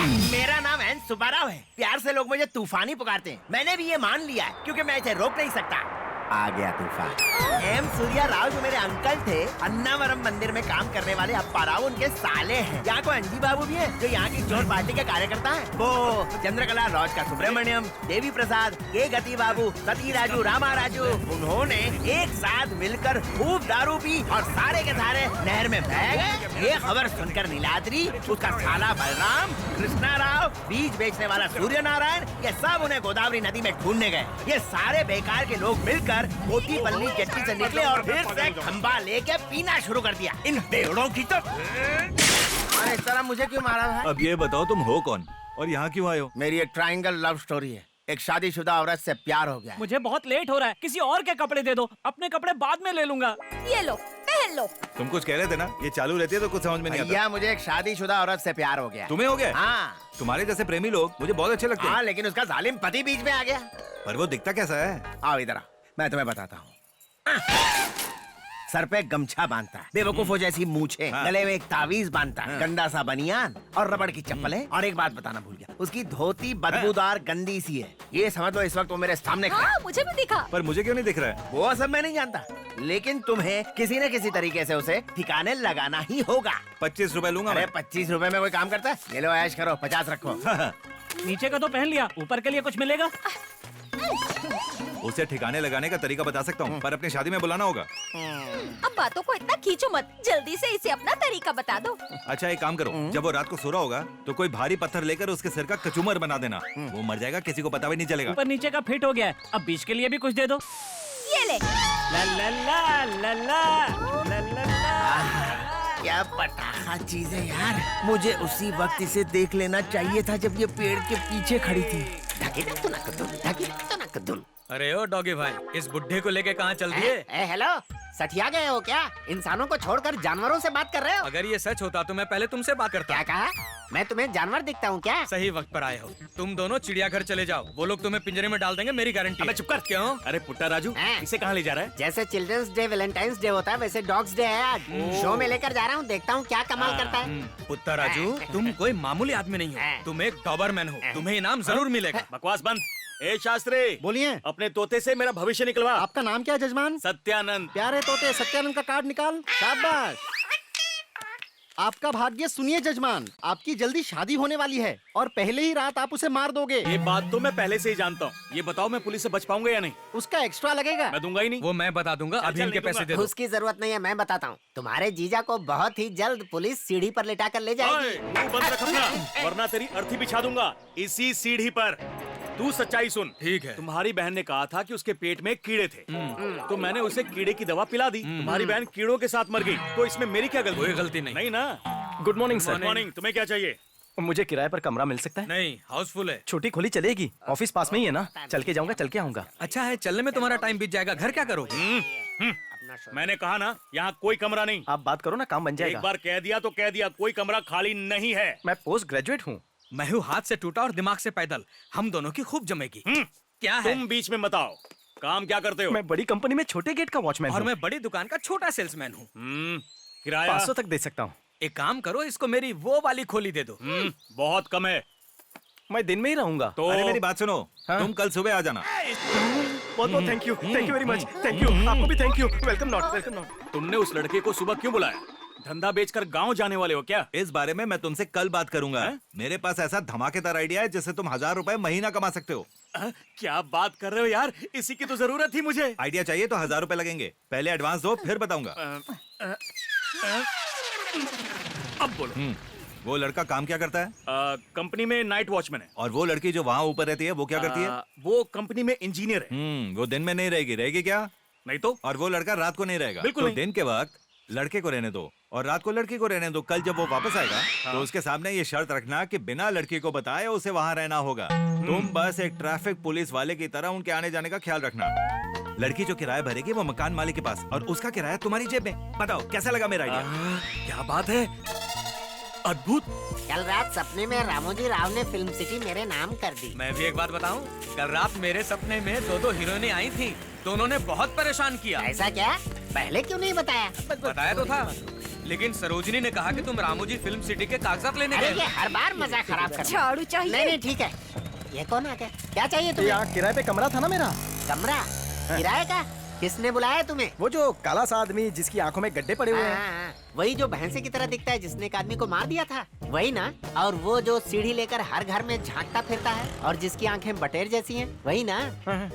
मेरा नाम एन सुब्बाराव है। प्यार से लोग मुझे तूफानी पुकारते हैं। मैंने भी ये मान लिया है क्योंकि मैं इसे रोक नहीं सकता। आ गया तूफान। एम सूर्या राव जो मेरे अंकल थे, अन्नावरम मंदिर में काम करने वाले अप्पा राव उनके साले हैं। यहाँ को अंजी बाबू भी है जो यहाँ की चोर पार्टी के कार्यकर्ता है। वो चंद्रकला लॉज का सुब्रमण्यम, देवी प्रसाद, के गति बाबू, सती राजू, रामा राजू, उन्होंने एक साथ मिलकर खूब दारू पी और सारे के सारे नहर में बह गए। ये खबर सुनकर नीलाद्री, उसका साला बलराम, कृष्णा राव, बीज बेचने वाला सूर्य नारायण, ये सब उन्हें गोदावरी नदी में ढूंढने गए। ये सारे बेकार के लोग मिलकर मोती पल्ली जेट्टी से निकले और फिर से खंबा लेके पीना शुरू कर दिया। इन बेवड़ों की तो। अरे इस तरह मुझे क्यों मारा है? अब ये बताओ तुम हो कौन और यहाँ क्यों आए हो? मेरी एक ट्रायंगल लव स्टोरी है। एक शादीशुदा औरत से प्यार हो गया है। मुझे बहुत लेट हो रहा है, किसी और के कपड़े दे दो, अपने कपड़े बाद में ले लूंगा। ये लो, पहन लो। तुम कुछ कह रहे थे ना, ये चालू रहती है तो कुछ समझ में नहीं आता। भैया मुझे एक शादीशुदा औरत से प्यार हो गया। तुम्हें हो गया? हाँ। तुम्हारे जैसे प्रेमी लोग मुझे बहुत अच्छे लगते हैं। हाँ, लेकिन उसका जालिम पति बीच में आ गया। पर वो दिखता कैसा है? आओ इधर आओ, मैं तुम्हें बताता हूँ। सर पे गमछा बांधता है, बेवकूफों जैसी मूछें, हाँ। गले में एक तावीज बांधता है, हाँ। गंदा सा बनियान और रबड़ की चप्पलें। और एक बात बताना भूल गया, उसकी धोती बदबूदार गंदी सी है। ये समझ लो इस वक्त वो मेरे सामने खड़ा है। हाँ, मुझे भी दिखा। पर मुझे क्यों नहीं दिख रहा है? वो सब मैं नहीं जानता, लेकिन तुम्हें किसी न किसी तरीके से उसे ठिकाने लगाना ही होगा। 25 रुपए लूंगा अरे मैं। 25 रुपए में कोई काम करता है? ये लो ऐश करो, 50 रखो। नीचे का तो पहन लिया, ऊपर के लिए कुछ मिलेगा? उसे ठिकाने लगाने का तरीका बता सकता हूँ, पर अपनी शादी में बुलाना होगा। अब बातों को इतना खींचो मत, जल्दी से इसे अपना तरीका बता दो। अच्छा एक काम करो, जब वो रात को सो रहा होगा तो कोई भारी पत्थर लेकर उसके सिर का कचूमर बना देना। वो मर जाएगा, किसी को पता भी नहीं चलेगा। ऊपर नीचे का फिट हो गया है, अब बीच के लिए भी कुछ दे दो। ये ले। ला ला ला ला ला ला ला ला। क्या पटाखा चीज है यार। मुझे उसी वक्त इसे देख लेना चाहिए था जब ये पेड़ के पीछे खड़ी थी। अरे ओ डॉगी भाई, इस बुड्ढे को लेके कहाँ चल दिए? हेलो, सठिया गए हो क्या? इंसानों को छोड़कर जानवरों से बात कर रहे हो? अगर ये सच होता तो मैं पहले तुमसे बात करता। क्या कहा? मैं तुम्हें जानवर दिखता हूँ क्या? सही वक्त पर आए हो। तुम दोनों चिड़ियाघर चले जाओ, वो लोग तुम्हें पिंजरे में डाल देंगे, मेरी गारंटी। अबे चुप कर। क्यों? अरे पुट्टा राजू, इसे कहाँ ले जा रहा है? जैसे चिल्ड्रंस डे वैलेंटाइंस डे होता है वैसे डॉग्स डे है आज। शो में लेकर जा रहा हूँ, देखता हूँ क्या कमाल करता है। पुत्ता राजू, तुम कोई मामूली आदमी नहीं हो, तुम एक डॉबरमैन हो, तुम्हें इनाम जरूर मिलेगा। बकवास बंद। ए शास्त्री, बोलिए। अपने तोते से मेरा भविष्य निकलवा। आपका नाम क्या है जजमान? सत्यानंद। प्यारे तोते, सत्यानंद का कार्ड निकाल। शाबाश। आपका भाग्य सुनिए जजमान, आपकी जल्दी शादी होने वाली है और पहले ही रात आप उसे मार दोगे। ये बात तो मैं पहले से ही जानता हूँ। ये बताओ मैं पुलिस से बच पाऊंगा या नहीं? उसका एक्स्ट्रा लगेगा। मैं दूंगा ही नहीं। वो मैं बता दूंगा, अभी चल, इनके नहीं पैसे दूंगा। दे दो। उसकी जरूरत नहीं है, मैं बताता हूँ। तुम्हारे जीजा को बहुत ही जल्द पुलिस सीढ़ी पर लेटा कर ले ओए, जाएगी। मुंह बंद रख अपना, वरना तेरी अर्थी बिछा दूंगा इसी सीढ़ी पर। तू सच्चाई सुन। ठीक है। तुम्हारी बहन ने कहा था कि उसके पेट में कीड़े थे, तो मैंने उसे कीड़े की दवा पिला दी। तुम्हारी बहन कीड़ों के साथ मर गई, तो इसमें मेरी क्या गलती? कोई गलती नहीं। नहीं ना? Good morning good sir. Morning. तुम्हें क्या चाहिए? मुझे किराए पर कमरा मिल सकता है? नहीं, हाउसफुल है। छोटी खोली चलेगी? ऑफिस पास में ही है ना? चल के जाऊंगा, चल के आऊंगा। अच्छा है, चलने में तुम्हारा टाइम बीत जाएगा, घर क्या करोगे? मैंने कहा ना, यहाँ कोई कमरा नहीं। आप बात करो ना, काम बन एक जाएगा। बार कह दिया तो कह दिया, कोई कमरा खाली नहीं है। मैं पोस्ट ग्रेजुएट हूँ। मैं हूँ हाथ से टूटा और दिमाग से पैदल, हम दोनों की खूब जमेगी। क्या है? तुम बीच में बताओ, काम क्या करते हो? मैं बड़ी कंपनी में छोटे गेट का वॉचमैन और हूँ। मैं बड़ी दुकान का छोटा सेल्समैन हूँ। किराया? 500 तक दे सकता हूँ। एक काम करो, इसको मेरी वो वाली खोली दे दो। बहुत कम है। मैं दिन में ही रहूंगा। तो अरे मेरी बात सुनो, हाँ? तुम कल सुबह आ जाना। बहुत बहुत thank you very much. Thank you, आपको भी thank you. Welcome not, welcome not. तुमने उस लड़के को सुबह क्यों बुलाया? धंधा बेचकर गांव जाने वाले हो क्या? इस बारे में मैं तुमसे कल बात करूंगा। मेरे पास ऐसा धमाकेदार आइडिया है जिससे तुम 1000 रुपए महीना कमा सकते हो। क्या बात कर रहे हो यार, इसी की तो जरूरत थी मुझे। आइडिया चाहिए तो 1000 रुपए लगेंगे। पहले एडवांस दो, फिर बताऊंगा। अब बोलो। वो लड़का काम क्या करता है? कंपनी में नाइट वॉचमैन है। और वो लड़की जो वहाँ ऊपर रहती है वो क्या करती है? वो कंपनी में इंजीनियर है। वो दिन में नहीं रहेगी। रहेगी क्या? नहीं तो? और वो लड़का रात को नहीं रहेगा। बिल्कुल तो नहीं। दिन के वक्त लड़के को रहने दो और रात को लड़की को रहने दो। कल जब वो वापस आएगा तो उसके सामने ये शर्त रखना कि बिना लड़की को बताए उसे वहाँ रहना होगा। तुम बस एक ट्रैफिक पुलिस वाले की तरह उनके आने जाने का ख्याल रखना। लड़की जो किराया भरेगी वो मकान मालिक के पास और उसका किराया तुम्हारी जेब में। बताओ कैसा लगा मेरा आइडिया? क्या बात है, अद्भुत। कल रात सपने में रामोजी राव ने फिल्म सिटी मेरे नाम कर दी। मैं भी एक बात बताऊं, कल रात मेरे सपने में दो हीरोइनें आई थी, दोनों ने बहुत परेशान किया। ऐसा क्या? पहले क्यों नहीं बताया? बताया तो था, लेकिन सरोजिनी ने कहा कि तुम रामोजी फिल्म सिटी के कागजात लेने अरे गए। ये हर बार मजाक खराब कर झाड़ू चाहिए। नहीं ठीक है। ये कौन आ गया? क्या चाहिए तुम्हें? यहाँ किराए पे कमरा था ना मेरा। कमरा किराए का? किसने बुलाया तुम्हें? वो जो काला सा आदमी जिसकी आंखों में गड्ढे पड़े हुए हैं। हाँ, वही जो भैंसे की तरह दिखता है जिसने एक आदमी को मार दिया था, वही ना? और वो जो सीढ़ी लेकर हर घर में झांकता फिरता है और जिसकी आंखें बटेर जैसी हैं, वही ना?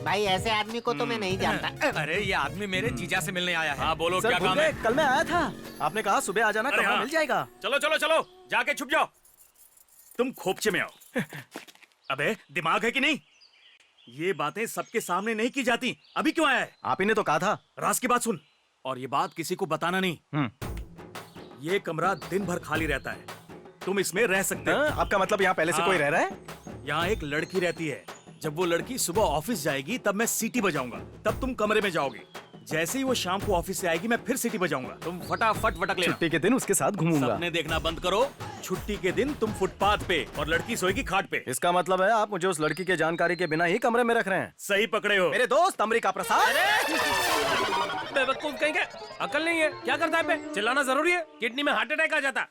भाई ऐसे आदमी को तो मैं नहीं जानता। अरे ये आदमी मेरे जीजा से मिलने आया है। हाँ बोलो सर, क्या काम है? कल मैं आया था, आपने कहा सुबह आ जाना, अरे कमरा हाँ। मिल जाएगा। चलो चलो चलो, जाके छुप जाओ। तुम खोपचे में आओ। अबे दिमाग है कि नहीं? ये बातें सबके सामने नहीं की जाती। अभी क्यों आया है? आप ही ने तो कहा था। राज की बात सुन, और ये बात किसी को बताना नहीं। ये कमरा दिन भर खाली रहता है, तुम इसमें रह सकते हो। आपका मतलब यहाँ पहले से कोई रह रहा है? यहाँ एक लड़की रहती है। जब वो लड़की सुबह ऑफिस जाएगी तब मैं सीटी बजाऊंगा, तब तुम कमरे में जाओगे। जैसे ही वो शाम को ऑफिस से आएगी मैं फिर सीटी बजाऊंगा, तुम फटाफट वटक लेना। छुट्टी के दिन उसके साथ घूमूंगा। सपने देखना बंद करो। छुट्टी के दिन तुम फुटपाथ पे और लड़की सोएगी खाट पे। इसका मतलब है आप मुझे उस लड़की के जानकारी के बिना ही कमरे में रख रहे हैं। सही पकड़े हो। मेरे दोस्त अमरीका प्रसाद। बेवकूफ कहीं का, अकल नहीं है, क्या करता है बे? चिल्लाना जरूरी है? किडनी में हार्ट अटैक आ जाता।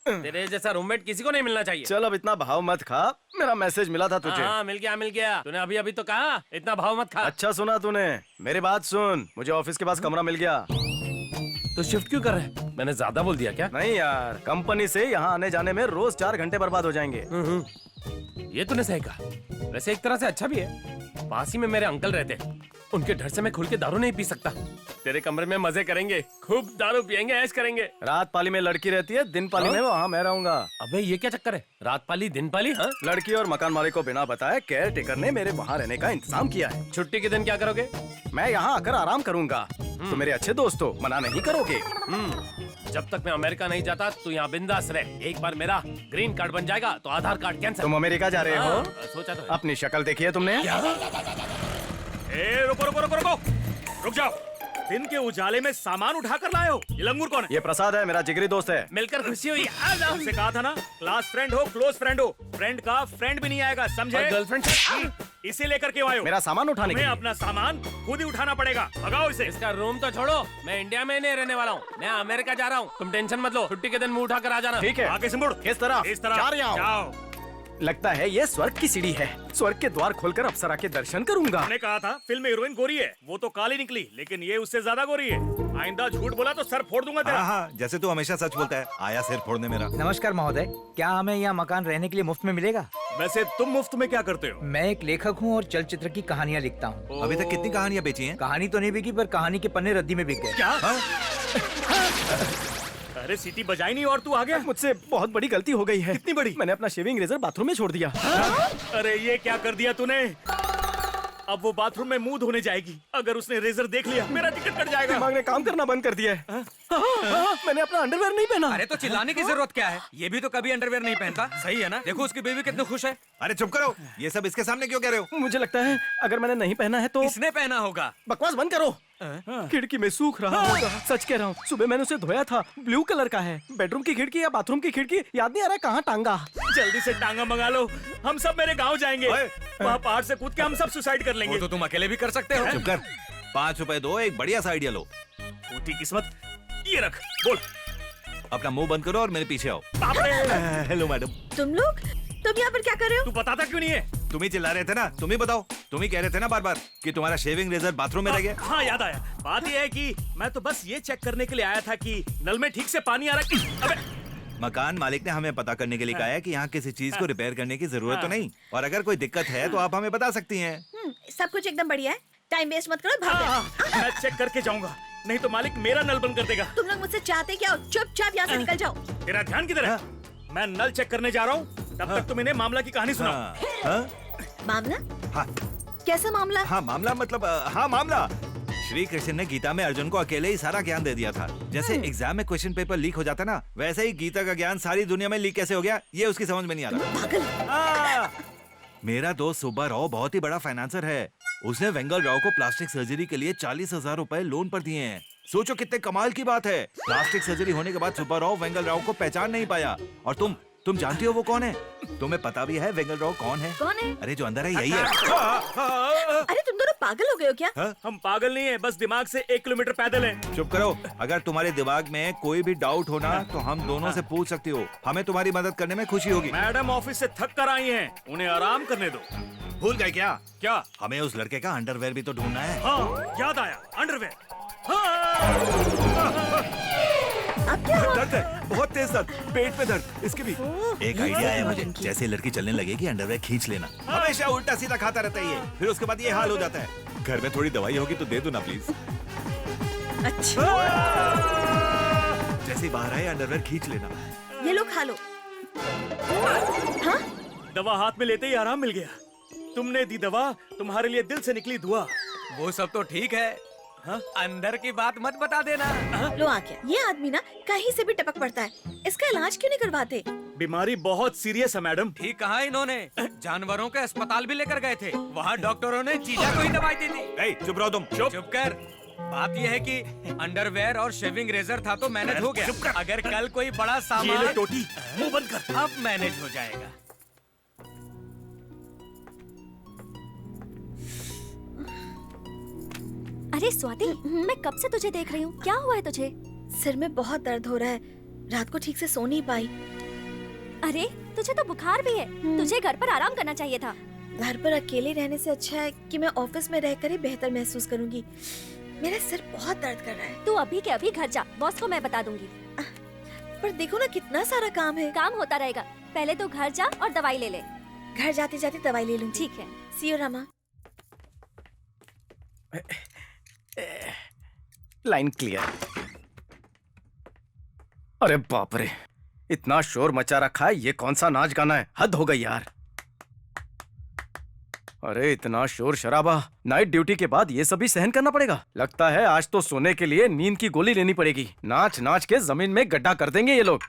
तेरे जैसा रूममेट किसी को नहीं मिलना चाहिए। चल अब इतना भाव मत खा, मेरा मैसेज मिला था तुझे। हाँ मिल गया। तूने अभी अभी तो कहा इतना भाव मत खा। अच्छा सुना तूने, मेरी बात सुन, मुझे ऑफिस के पास कमरा मिल गया। तो शिफ्ट क्यों कर रहे हैं? मैंने ज्यादा बोल दिया क्या? नहीं यार, कंपनी से यहाँ आने जाने में रोज 4 घंटे बर्बाद हो जाएंगे। ये तूने सही कहा। वैसे एक तरह से अच्छा भी है, पास ही में मेरे अंकल रहते हैं, उनके डर से मैं खुल के दारू नहीं पी सकता। तेरे कमरे में मजे करेंगे, खूब दारू पियेंगे, ऐश करेंगे। रात पाली में लड़की रहती है, दिन पाली में वहाँ मैं रहूंगा। अबे ये क्या चक्कर है? रात पाली दिन पाली? हाँ लड़की और मकान मालिक को बिना बताए केयर टेकर ने मेरे वहाँ रहने का इंतजाम किया है। छुट्टी के दिन क्या करोगे? मैं यहाँ आकर आराम करूंगा। तो मेरे अच्छे दोस्त हो, मना नहीं करोगे? जब तक मैं अमेरिका नहीं जाता तू यहाँ बिंदास रह। एक बार मेरा ग्रीन कार्ड बन जाएगा तो आधार कार्ड कैंसिल। तुम अमेरिका जा रहे हो? सोचा तो है। अपनी शक्ल देखी है तुमने? रुको रुको रुको रुको, रुक जाओ। दिन के उजाले में सामान उठा कर लाए हो। ये लंगूर कौन है? ये प्रसाद है, मेरा जिगरी दोस्त है। मिलकर खुशी हुई। तुमसे कहा था ना, क्लास फ्रेंड हो, क्लोज फ्रेंड हो। फ्रेंड का फ्रेंड भी नहीं आएगा, समझे? गर्लफ्रेंड इसे लेकर क्यों आए हो? मेरा सामान उठाने के तुम्हें लिए। अपना सामान खुद ही उठाना पड़ेगा। भगाओ इसे। इसका रूम तो छोड़ो, मैं इंडिया में नहीं रहने वाला हूँ, मैं अमेरिका जा रहा हूँ। तुम टेंशन मत लो, छुट्टी के दिन मुंह उठा कर आ जाना। ठीक है, आगे से मुड़। किस तरह? इस तरह। जा रहा हूं। जाओ। लगता है ये स्वर्ग की सीढ़ी है। स्वर्ग के द्वार खोलकर अप्सरा के दर्शन करूंगा। मैंने कहा था फिल्म में हीरोइन गोरी है, वो तो काली निकली, लेकिन ये उससे ज्यादा गोरी है। आइंदा झूठ बोला तो सर फोड़ दूंगा तेरा। हाँ, जैसे तू हमेशा सच बोलता है, आया सिर फोड़ने मेरा। नमस्कार महोदय, क्या हमें यहाँ मकान रहने के लिए मुफ्त में मिलेगा? वैसे तुम मुफ्त में क्या करते हो? मैं एक लेखक हूँ और चलचित्र की कहानियाँ लिखता हूँ। अभी तक कितनी कहानियां बेची हैं? कहानी तो नहीं बिकी, पर कहानी के पन्ने रद्दी में बिक गए। क्या? अरे सीटी बजाई नहीं और तू आ गया। मुझसे बहुत बड़ी गलती हो गई है। कितनी बड़ी? मैंने अपना शेविंग रेजर बाथरूम में छोड़ दिया। अरे ये क्या कर दिया तूने? अब वो बाथरूम में मुंह धोने जाएगी, अगर उसने रेजर देख लिया मेरा टिकट कट जाएगा। दिमाग ने काम करना बंद कर दिया है। मैंने अपना अंडरवेयर नहीं पहना। अरे तो चिल्लाने की जरूरत क्या है? ये भी तो कभी अंडरवेयर नहीं पहनता, सही है ना? देखो उसकी बेबी कितनी खुश है। अरे चुप करो, ये सब इसके सामने क्यों कह रहे हो? मुझे लगता है अगर मैंने नहीं पहना है तो इसने पहना होगा। बकवास बंद करो। खिड़की में सूख रहा होगा। सच कह रहा हूँ, सुबह मैंने उसे धोया था, ब्लू कलर का है। बेडरूम की खिड़की या बाथरूम की खिड़की याद नहीं आ रहा कहाँ टांगा। जल्दी से टांगा मंगा लो, हम सब मेरे गांव जाएंगे। वहाँ पहाड़ से कूद के हम सब सुसाइड कर लेंगे। वो तो तुम अकेले भी कर सकते हो। चुप कर, 5 रुपए दो, एक बढ़िया सा आइडिया लो। छोटी किस्मत, ये रख, बोल। अपना मुंह बंद करो और मेरे पीछे आओ। Hello madam. तुम लोग यहाँ पर क्या कर रहे हो? तू बताता क्यों नहीं है? तुम ही चिल्ला रहे थे ना, तुम ही बताओ। तुम ही कह रहे थे ना बार बार कि तुम्हारा शेविंग रेजर बाथरूम में रह गया। हाँ याद आया। बात यह है कि मैं तो बस ये चेक करने के लिए आया था कि नल में ठीक से पानी आ रहा है। अबे मकान मालिक ने हमें पता करने के लिए कहा है कि यहाँ किसी चीज को रिपेयर करने की जरूरत तो नहीं, और अगर कोई दिक्कत है तो आप हमें बता सकती हैं। सब कुछ एकदम बढ़िया है, टाइम वेस्ट मत करो, भाग जाओ। मैं चेक करके जाऊंगा, नहीं तो मालिक मेरा नल बंद कर देगा। तुम लोग मुझसे चाहते क्या हो? चुपचाप यहाँ से निकल जाओ। तेरा ध्यान किधर है? मैं नल चेक करने जा रहा हूँ, तब तक तुम इन्हें मामला की कहानी सुनाओ। मामला? हाँ कैसा मामला? हाँ मामला मतलब हाँ मामला। श्री कृष्ण ने गीता में अर्जुन को अकेले ही सारा ज्ञान दे दिया था। जैसे एग्जाम में क्वेश्चन पेपर लीक हो जाता ना, वैसे ही गीता का ज्ञान सारी दुनिया में लीक कैसे हो गया, ये उसकी समझ में नहीं आ रहा। मेरा दोस्त सुब्बा राव बहुत ही बड़ा फाइनेंसर है। उसने वेंगल राव को प्लास्टिक सर्जरी के लिए 40,000 रुपए लोन पर दिए हैं। सोचो कितने कमाल की बात है। प्लास्टिक सर्जरी होने के बाद सुब्बा राव वेंगल राव को पहचान नहीं पाया, और तुम जानती हो वो कौन है? तुम्हें पता भी है वेंगल राव कौन है? कौन है? अरे जो अंदर है यही है। अरे तुम दोनों पागल हो गए हो क्या? हम पागल नहीं है, बस दिमाग से 1 किलोमीटर पैदल है। चुप करो। अगर तुम्हारे दिमाग में कोई भी डाउट हो ना तो हम दोनों से पूछ सकती हो। हमें तुम्हारी मदद करने में खुशी होगी। मैडम ऑफिस से थक कर आई हैं, उन्हें आराम करने दो। भूल गए क्या? क्या? हमें उस लड़के का अंडरवेयर भी तो ढूंढना है। हाँ, याद आया, अंडरवेयर। अब क्या हुआ? दर्द है, बहुत तेज दर्द, पेट में दर्द, इसके भी। एक आइडिया है मुझे, जैसे लड़की चलने लगेगी अंडरवेयर खींच लेना। हमेशा उल्टा सीधा खाता रहता है ये, फिर उसके बाद ये हाल हो जाता है। घर में थोड़ी दवाई होगी तो दे दो ना प्लीज। अच्छा, जैसे ही बाहर आए अंडरवेयर खींच लेना। ये लो खा लो। हाँ? दवा हाथ में लेते ही आराम मिल गया। तुमने दी दवा, तुम्हारे लिए दिल से निकली दुआ। वो सब तो ठीक है, हाँ? अंदर की बात मत बता देना। लो आ गया। ये आदमी ना कहीं से भी टपक पड़ता है, इसका इलाज क्यों नहीं करवाते? बीमारी बहुत सीरियस है मैडम। ठीक कहा इन्होंने, जानवरों के अस्पताल भी लेकर गए थे, वहाँ डॉक्टरों ने चीजा को ही दवाई दी थी। ए, चुप रहो तुम। चुप कर। बात यह है कि अंडरवेयर और शेविंग रेजर था तो मैनेज हो गया। अगर कल कोई बड़ा ये ले सामान, टोटी, मुंह बंद कर। अब मैनेज हो जाएगा। अरे स्वाति, मैं कब से तुझे देख रही हूँ, क्या हुआ है तुझे? सिर में बहुत दर्द हो रहा है, रात को ठीक से सो नहीं पाई। अरे तुझे तो बुखार भी है, तुझे घर पर आराम करना चाहिए था। घर पर अकेले रहने से अच्छा है कि मैं ऑफिस में रहकर ही बेहतर महसूस करूंगी। मेरा सिर बहुत दर्द कर रहा है। तू अभी के अभी घर जा, बॉस को मैं बता दूंगी। पर देखो ना कितना सारा काम है। काम होता रहेगा, पहले तू घर जा और दवाई ले ले। घर जाते जाते दवाई ले लूंगी। ठीक है। See you Rama. Line clear. अरे बाप रे, इतना शोर मचा रखा है, ये कौन सा नाच गाना है? हद हो गई यार। अरे इतना शोर शराबा, नाइट ड्यूटी के बाद ये सभी सहन करना पड़ेगा। लगता है आज तो सोने के लिए नींद की गोली लेनी पड़ेगी। नाच नाच के जमीन में गड्ढा कर देंगे ये लोग।